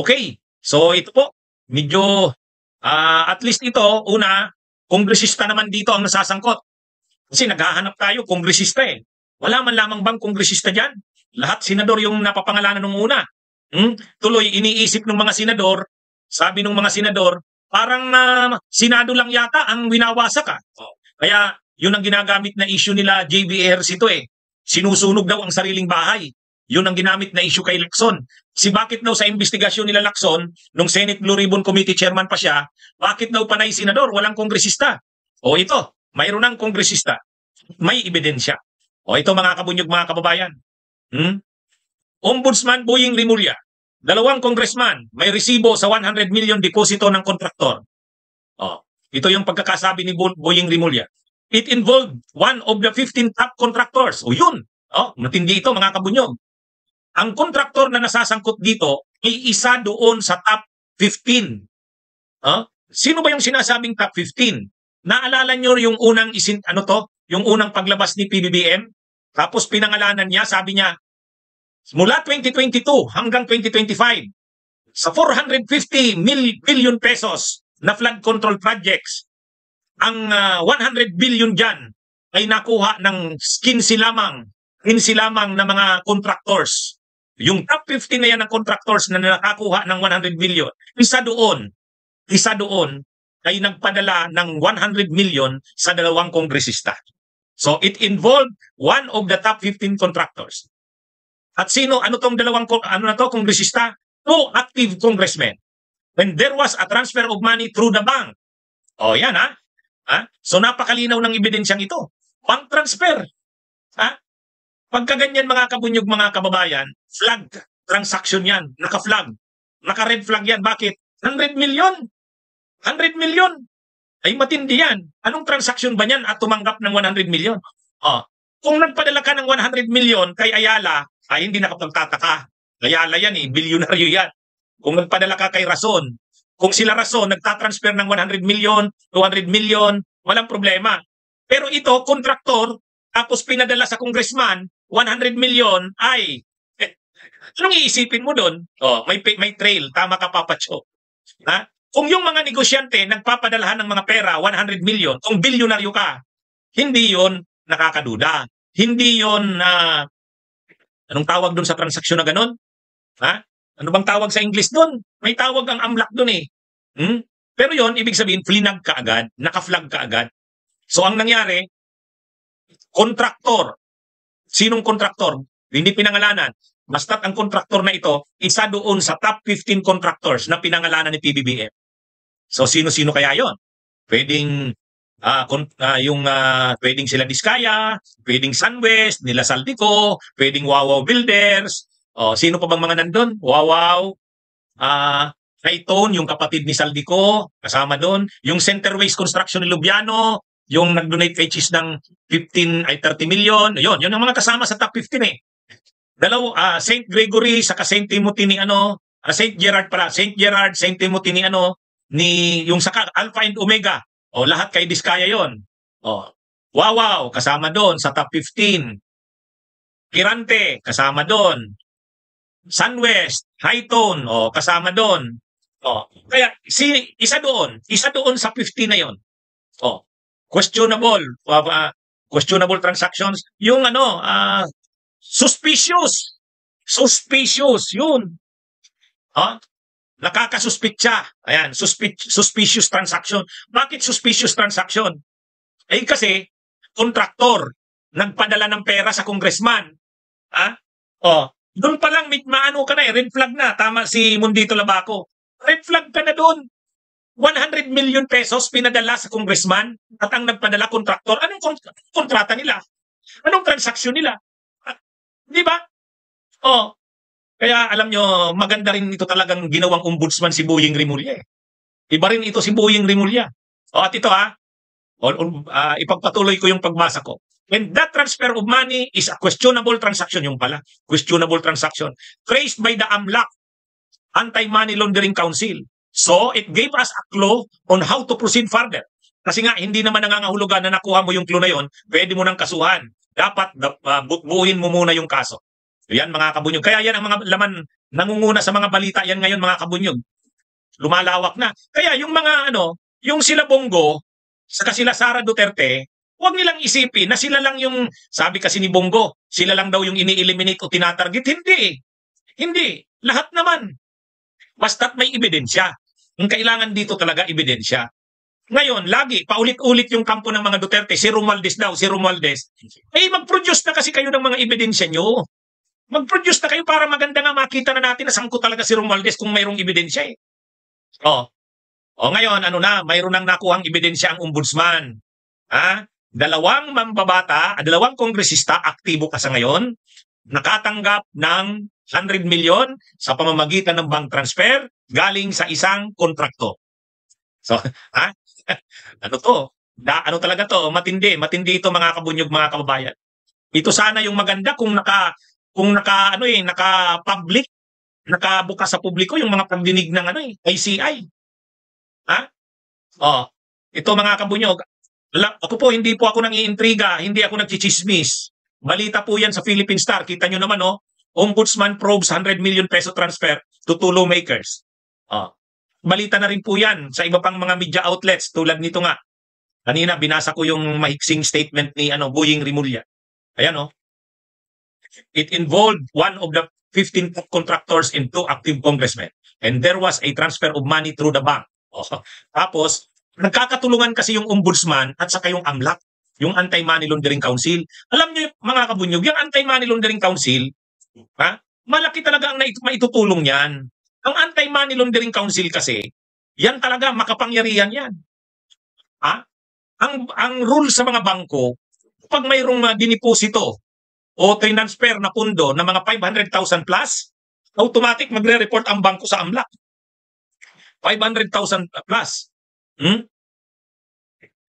Okay. So ito po, medyo at least ito, una, kongresista naman dito ang nasasangkot. Kasi naghahanap tayo, kongresista eh. Wala man lamang bang kongresista dyan? Lahat senador yung napapangalanan nung una. Tuloy, iniisip ng mga senador, sabi ng mga senador, parang Senado lang yata ang winawasak ah. Kaya yun ang ginagamit na issue nila JBRs ito eh. Sinusunog daw ang sariling bahay. Yun ang ginamit na issue kay Lacson. Bakit daw sa investigasyon nila Lacson, nung Senate Blue Ribbon Committee chairman pa siya, bakit daw panay senador, walang kongresista? O ito, mayroon ng kongresista. May ebidensya. O ito mga kabunyog, mga kababayan. Ombudsman Boying Rimulya, 2 congressman, may resibo sa 100 million deposito ng kontraktor. Ito yung pagkakasabi ni Boying Rimulya. It involved one of the 15 top contractors. O yun, matindi ito mga kabunyog. Ang kontraktor na nasasangkot dito ay isa doon sa top 15. Sino ba yung sinasabing top 15? Naalala nyo yung unang yung unang paglabas ni PBBM? Tapos pinangalanan niya, sabi niya, mula 2022 hanggang 2025, sa 450 billion pesos na flood control projects, ang 100 billion dyan ay nakuha ng 15 lamang na mga contractors. Yung top 15 na yan ng contractors na nakakuha ng 100 billion, isa doon ay nagpadala ng 100 million sa 2 kongresista. So it involved one of the top 15 contractors. At ano tong 2 kongresista? 2 active congressmen. When there was a transfer of money through the bank. Yan ha? So napakalinaw ng ebidensyang ito. Bank transfer. Pagka ganyan mga kabunyog, mga kababayan, flag transaction yan. Naka-flag. Naka-red flag yan. Bakit? 100 million. 100 million. Ay matindi yan. Anong transaction ba yan at tumanggap ng 100 million? Kung nagpadala ka ng 100 million kay Ayala, ay hindi nakapagtataka. Ayala yan eh, bilyonaryo yan. Kung nagpadala ka kay Rason, kung sila Rason nagtatransfer ng 100 million, 200 million, walang problema. Pero ito, kontraktor, tapos pinadala sa congressman, 100 million, anong iisipin mo doon? May trail, tama ka Papa Cho. Kung yung mga negosyante nagpapadalahan ng mga pera, 100 million, kung bilyonaryo ka, hindi yon nakakaduda. Hindi yon anong tawag doon sa transaksyon na ganun? Ano bang tawag sa English doon? May tawag ang AMLAC doon eh. Pero yon ibig sabihin, flinag ka agad, naka-flag ka agad. So ang nangyari, kontraktor. Sinong kontraktor? Hindi pinangalanan. Basta't ang kontraktor na ito, isa doon sa top 15 contractors na pinangalanan ni PBBM. So sino-sino kaya yon? Pwedeng pwedeng sila Diskaya, pwedeng SunWest, nila Saldico, pwedeng Wawaw Builders. Sino pa bang mga nandun? Wawaw, Rayton, yung kapatid ni Saldico, kasama doon. Yung Centerways Construction ni Lubiano, yung nag-donate kay Cheese ng 30 million. Yun ang mga kasama sa top 15 eh. St. Gregory, saka St. Timothy ni St. Gerard pala, St. Gerard, St. Timothy ni yung saka Alpha and Omega. Lahat kay Diskaya yon. Wawaw, kasama doon sa top 15. Kirante, kasama doon. SunWest, Highton, kasama doon. Kaya isa doon sa 15 na yon. Questionable transactions, yung suspicious yun. Nakakasuspitsa. Ayan, suspicious transaction. Bakit suspicious transaction? Kasi kontraktor nagpadala ng pera sa congressman. Doon pa lang maano ka na red flag na. Tama si Mundito Labaco. Red flag ka na doon. 100 million pesos pinadala sa congressman at ang nagpadala kontraktor. Anong kontrata nila? Anong transaksyon nila? Di ba? Kaya alam nyo, maganda rin ito talagang ginawang ombudsman si Boying Rimulya. Iba rin ito si Boying Rimulya. At ito ipagpatuloy ko yung pagbasa ko. And that transfer of money is a questionable transaction. Yung pala, questionable transaction. Traced by the AMLAC, Anti-Money Laundering Council. So, it gave us a clue on how to proceed further. Kasi nga, hindi naman nangangahulugan na nakuha mo yung clue na yon, pwede mo nang kasuhan. Dapat buuin mo muna yung kaso. Yan mga kabunyog. Kaya yan ang mga laman nangunguna sa mga balita yan ngayon mga kabunyog. Lumalawak na. Kaya yung mga yung sila Bongo, saka sila Sara Duterte, huwag nilang isipin na sila lang yung, sabi kasi ni Bongo, sila lang daw yung ini-eliminate o tinatarget. Hindi. Hindi. Lahat naman. Basta't may ebidensya. Ang kailangan dito talaga ebidensya. Ngayon, lagi, paulit-ulit yung kampo ng mga Duterte, si Romualdez daw, si Romualdez. Eh, mag-produce na kasi kayo ng mga ebidensya nyo. Mag-produce na kayo para maganda nga makita na natin na sangko talaga si Romualdez kung mayroong ebidensya eh. Ngayon, mayroon nang nakuhang ebidensya ang ombudsman. Dalawang mambabata, dalawang kongresista, aktibo ka sa ngayon, nakatanggap ng 100 million sa pamamagitan ng bank transfer galing sa isang kontrakto. So, ano talaga to? Matindi ito mga kabunyog, mga kababayan. Ito sana yung maganda kung naka-public, nakabukas sa publiko yung mga pagdinig ng ICI. Ito mga kabunyog, ako po, hindi po ako nang-iintriga, hindi ako nagchichismis. Balita po yan sa Philippine Star. Kita nyo naman, Ombudsman probes 100 million peso transfer to two lawmakers. Balita na rin po yan sa iba pang mga media outlets tulad nito nga. Kanina, binasa ko yung mahiksing statement ni Boying Rimulya. Ayan, It involved one of the 15 contractors and 2 active congressmen. And there was a transfer of money through the bank. Tapos, nagkakatulungan kasi yung ombudsman at saka yung AMLAC, yung Anti-Money Laundering Council. Alam nyo mga kabunyog, yung Anti-Money Laundering Council, malaki talaga ang maitutulong yan. Ang Anti-Money Laundering Council kasi, yan talaga makapangyarihan yan. Ang rule sa mga bangko, pag mayroong diniposito o transfer na pundo na mga 500,000 plus, automatic magre-report ang bangko sa AMLAC. 500,000 plus.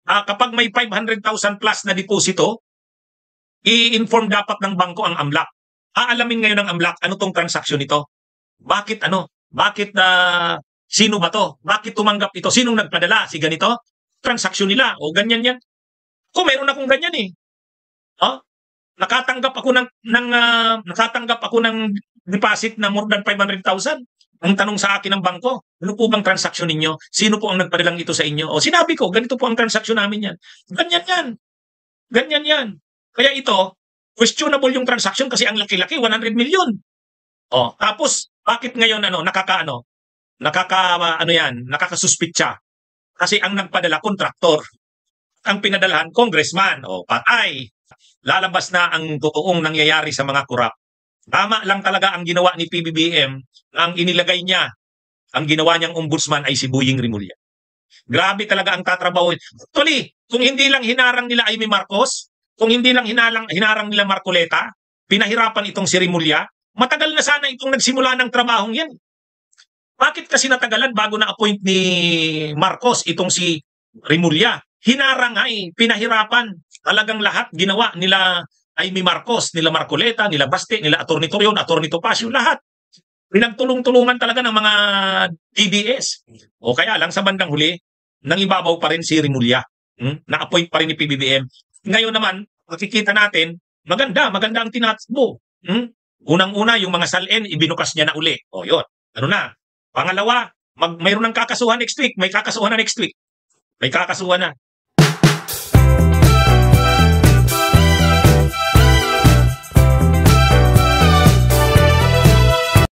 Kapag may 500,000 plus na deposito, i-inform dapat ng bangko ang AMLAC. Aalamin ngayon ng AMLAC ano tong transaksyon nito. Bakit sino ba to? Bakit tumanggap ito? Sinong nagpadala? Si ganito? Transaksyon nila. O ganyan yan. Kung meron akong ganyan eh. Nakatanggap ako ng deposit na more than 500,000. Ang tanong sa akin ng bangko, ano po bang transaksyon ninyo? Sino po ang nagpadalang ito sa inyo? Sinabi ko, ganito po ang transaksyon namin yan. Ganyan yan. Ganyan yan. Kaya ito, questionable yung transaksyon kasi ang laki-laki, 100 million. Tapos, bakit ngayon nakakasuspitsa? Kasi ang nagpadala, kontraktor. Ang pinadalahan, congressman. Patay. Lalabas na ang totoong nangyayari sa mga kurap. Tama lang talaga ang ginawa ni PBBM, ang inilagay niya, ang ginawa niyang ombudsman ay si Boying Rimulya. Grabe talaga ang tatrabaho. Actually, kung hindi lang hinarang nila Amy Marcos, kung hindi lang hinarang nila Marcoleta, pinahirapan itong si Rimulya, matagal na sana itong nagsimula ng trabahong yan. Bakit kasi natagalan bago na-appoint ni Marcos itong si Rimulya? Hinarang pinahirapan. Talagang lahat ginawa nila Amy Marcos, nila Marcoleta, nila Baste, nila Atty. Torion, Atty. Topacio, lahat. Pinagtulong-tulungan talaga ng mga DDS. Kaya lang sa bandang huli, nangibabaw pa rin si Rimulya. Na-appoint pa rin ni PBBM. Ngayon naman, makikita natin, maganda ang tinatakbo. Unang-una, yung mga salin, ibinukas niya na uli. Yun. Pangalawa, mayroon ng kakasuhan next week. May kakasuhan na next week. May kakasuhan na.